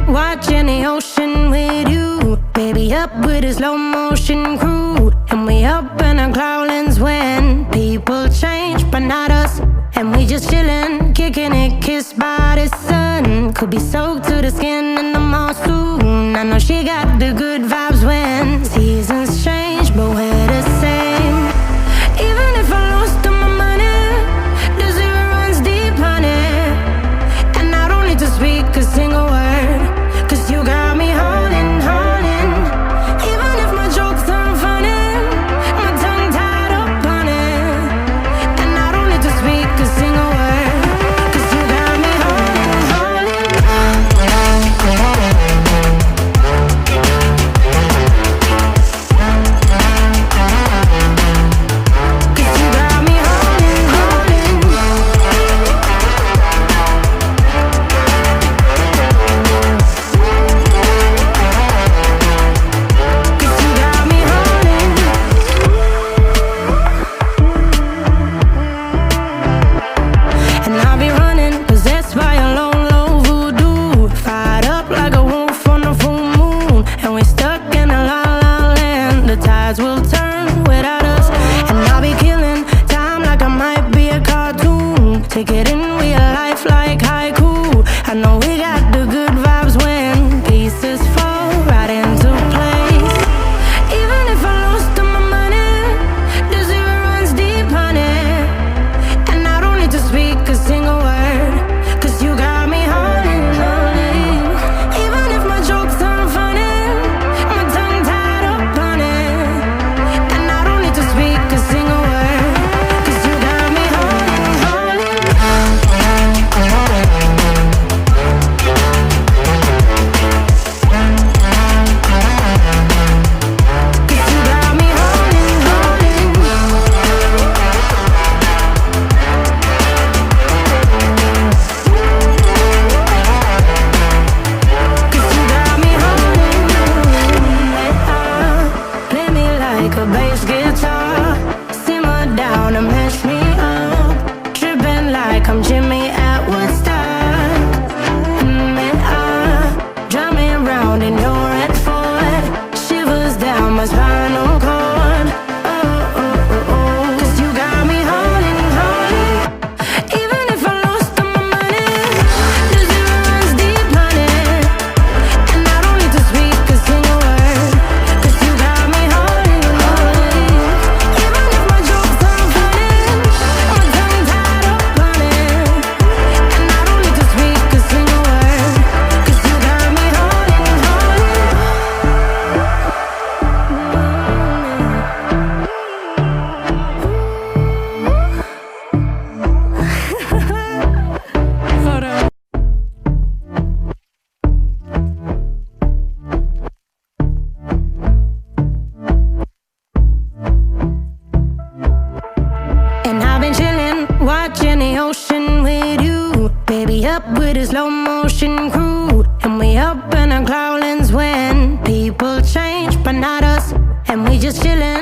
Watching the ocean with you, baby, up with a slow motion crew. And we up in our clouds when people change, but not us. And we just chillin', kicking it, kissed by the sun. Could be soaked to the skin in the mall soon. I know she got the good vibes when seasons change, but we're the same. Even if I lost all my money, the zero runs deep, honey. And I don't need to speak a single word, 'cause you got me holding, holding. Even if my jokes aren't funny, my tongue tied up on it. And I don't need to speak a single word, 'cause you got me holding, holding. 'Cause you got me holding, holding. And I'll be running, possessed by a low, low voodoo. Fired up like a wolf on a full moon. And we're stuck in a la la land. The tides will turn without us. And I'll be killing time like I might be a cartoon. Take it in real life like haiku. I know we got the good vibes when pieces fall right into place. Even if I lost all my money, the zero runs deep, honey. And I don't need to speak a single word, 'cause you got me holding, holding. Even if my jokes aren't funny, my tongue tied up on it. And I don't need to speak a single word, 'cause you got me holding, holding. 'Cause you got me holding, holding. Cause you got me holding. Play me like a bass guitar, simmer down and mash me up. Tripping like I'm Jimmy at Woodstock. Drumming round in your red Ford, shivers down my spinal cord. Oh, oh, oh, oh. 'Cause you got me holding, holding. Even if I lost all my money, the zero runs deep, honey. And I don't need to speak a single word, 'cause you got me holding, holding. Even if my jokes aren't funny, my tongue tied up on it. And I don't need to speak a single word, 'cause you got me holding, holding. Hold on. And I've been chillin', watching the ocean with you, baby, up with a slow motion crew. And we up in our clouds when people change, but not us. And we just chillin',